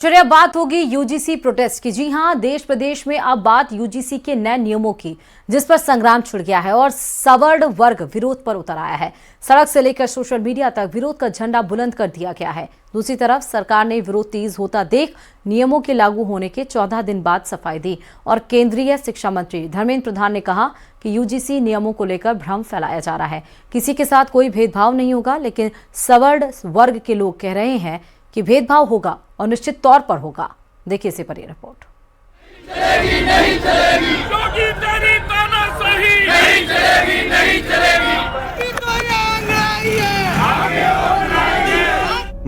चलिए अब बात होगी यूजीसी प्रोटेस्ट की। जी हां, देश प्रदेश में अब बात यूजीसी के नए नियमों की, जिस पर संग्राम छिड़ गया है और सवर्ण वर्ग विरोध पर उतर आया है। सड़क से लेकर सोशल मीडिया तक विरोध का झंडा बुलंद कर दिया गया है। दूसरी तरफ सरकार ने विरोध तेज होता देख नियमों के लागू होने के 14 दिन बाद सफाई दी और केंद्रीय शिक्षा मंत्री धर्मेंद्र प्रधान ने कहा कि यूजीसी नियमों को लेकर भ्रम फैलाया जा रहा है। किसी के साथ कोई भेदभाव नहीं होगा, लेकिन सवर्ण वर्ग के लोग कह रहे हैं कि भेदभाव होगा और निश्चित तौर पर होगा। देखिए इसी पर ये रिपोर्ट। चलेगी नहीं चलेगी, क्योंकि तेरी तानाशाही नहीं चलेगी, नहीं चलेगी।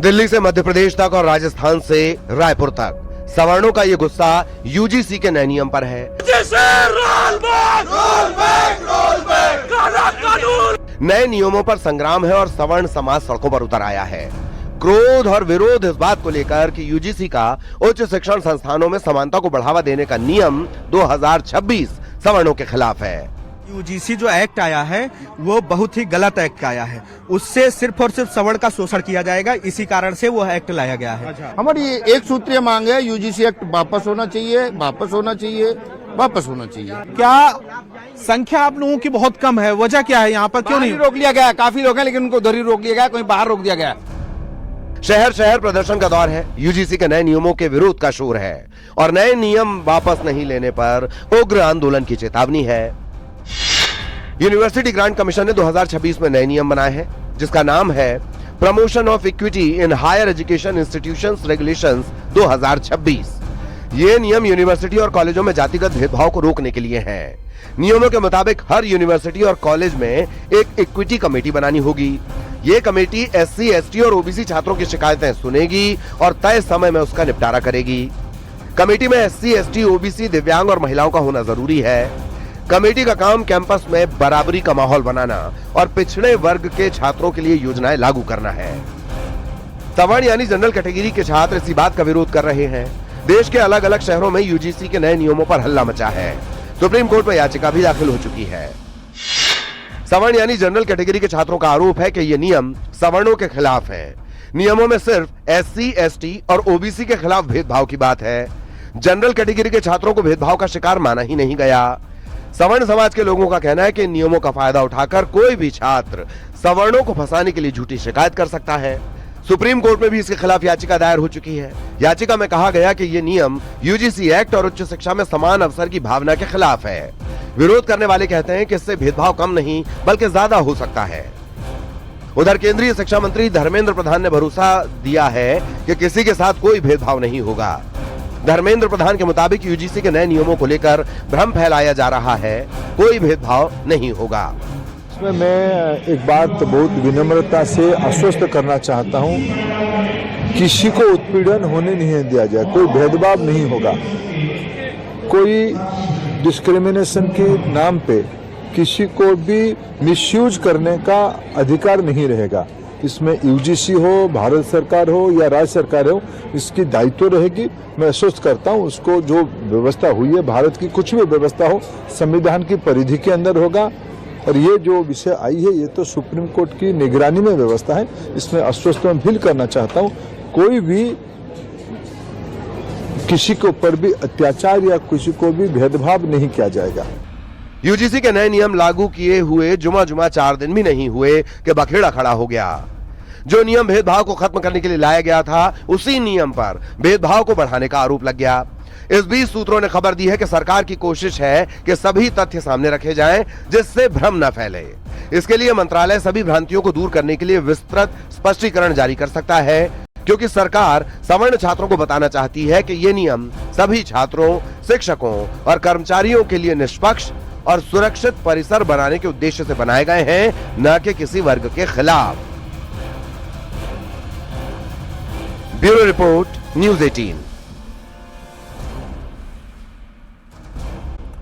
दिल्ली से मध्य प्रदेश तक और राजस्थान से रायपुर तक सवर्णों का ये गुस्सा यूजीसी के नए नियम पर है। नए नियमों पर संग्राम है और सवर्ण समाज सड़कों पर उतर आया है। क्रोध और विरोध इस बात को लेकर कि यूजीसी का उच्च शिक्षण संस्थानों में समानता को बढ़ावा देने का नियम 2026 सवर्णों के खिलाफ है। यूजीसी जो एक्ट आया है वो बहुत ही गलत एक्ट आया है। उससे सिर्फ और सिर्फ सवर्ण का शोषण किया जाएगा, इसी कारण से वो एक्ट लाया गया है। हमारी एक सूत्रीय मांग है, यूजीसी एक्ट वापस होना चाहिए, वापस होना चाहिए, वापस होना चाहिए। क्या संख्या आप लोगों की बहुत कम है, वजह क्या है? यहाँ पर क्यों नहीं रोक लिया गया? काफी लोग हैं लेकिन उनको उधर ही रोक लिया गया, कहीं बाहर रोक दिया गया। शहर शहर प्रदर्शन का दौर है। यूजीसी के नए नियमों के विरोध का शोर है और नए नियम वापस नहीं लेने पर उग्र आंदोलन की चेतावनी है। यूनिवर्सिटी ग्रांट कमीशन ने 2026 में नए नियम बनाए हैं, जिसका नाम है promotion of equity in higher education institutions regulations 2026। ये नियम यूनिवर्सिटी और कॉलेजों में जातिगत भेदभाव को रोकने के लिए हैं। नियमों के मुताबिक हर यूनिवर्सिटी और कॉलेज में एक इक्विटी कमेटी बनानी होगी। ये कमेटी एससी, एसटी और ओबीसी छात्रों की शिकायतें सुनेगी और तय समय में उसका निपटारा करेगी। कमेटी में एससी, एसटी, ओबीसी, दिव्यांग और महिलाओं का होना जरूरी है। कमेटी का काम कैंपस में बराबरी का माहौल बनाना और पिछड़े वर्ग के छात्रों के लिए योजनाएं लागू करना है। सवर्ण यानी जनरल कैटेगरी के छात्र इसी बात का विरोध कर रहे हैं। देश के अलग अलग शहरों में यूजीसी के नए नियमों पर हल्ला मचा है। सुप्रीम कोर्ट में याचिका भी दाखिल हो चुकी है। सवर्ण यानी जनरल कैटेगरी के छात्रों का आरोप है कि ये नियम सवर्णों के खिलाफ है। नियमों में सिर्फ एससी, एसटी और ओबीसी के खिलाफ भेदभाव की बात है। जनरल कैटेगरी के छात्रों को भेदभाव का शिकार माना ही नहीं गया। सवर्ण समाज के लोगों का कहना है कि नियमों का फायदा उठाकर कोई भी छात्र सवर्णों को फंसाने के लिए झूठी शिकायत कर सकता है। सुप्रीम कोर्ट में भी इसके खिलाफ याचिका दायर हो चुकी है। याचिका में कहा गया कि ये नियम यूजीसी एक्ट और उच्च शिक्षा में समान अवसर की भावना के खिलाफ है। विरोध करने वाले कहते हैं कि इससे भेदभाव कम नहीं बल्कि ज्यादा हो सकता है। उधर केंद्रीय शिक्षा मंत्री धर्मेंद्र प्रधान ने भरोसा दिया है कि किसी के साथ कोई भेदभाव नहीं होगा। धर्मेंद्र प्रधान के मुताबिक यूजीसी के नए नियमों को लेकर भ्रम फैलाया जा रहा है, कोई भेदभाव नहीं होगा। इसमें मैं एक बात बहुत विनम्रता से आश्वस्त करना चाहता हूं, किसी को उत्पीड़न होने नहीं दिया जाए, कोई भेदभाव नहीं होगा, कोई डिस्क्रिमिनेशन के नाम पे किसी को भी मिसयूज करने का अधिकार नहीं रहेगा। इसमें यूजीसी हो, भारत सरकार हो या राज्य सरकार हो, इसकी दायित्व रहेगी। मैं आश्वस्त करता हूं, उसको जो व्यवस्था हुई है, भारत की कुछ भी व्यवस्था हो, संविधान की परिधि के अंदर होगा। और ये जो विषय आई है, ये तो सुप्रीम कोर्ट की निगरानी में व्यवस्था है। इसमें आश्वस्त मैं फील करना चाहता हूं, कोई भी किसी के ऊपर भी अत्याचार या किसी को भी भेदभाव नहीं किया जाएगा। यूजीसी के नए नियम लागू किए हुए जुमा 4 दिन भी नहीं हुए कि बखेड़ा खड़ा हो गया। जो नियम भेदभाव को खत्म करने के लिए लाया गया था, उसी नियम पर भेदभाव को बढ़ाने का आरोप लग गया। इस बीच सूत्रों ने खबर दी है कि सरकार की कोशिश है कि सभी तथ्य सामने रखे जाएं, जिससे भ्रम न फैले। इसके लिए मंत्रालय सभी भ्रांतियों को दूर करने के लिए विस्तृत स्पष्टीकरण जारी कर सकता है, क्योंकि सरकार सवर्ण छात्रों को बताना चाहती है कि ये नियम सभी छात्रों, शिक्षकों और कर्मचारियों के लिए निष्पक्ष और सुरक्षित परिसर बनाने के उद्देश्य से बनाए गए हैं, न कि किसी वर्ग के खिलाफ। Bureau report, news 18।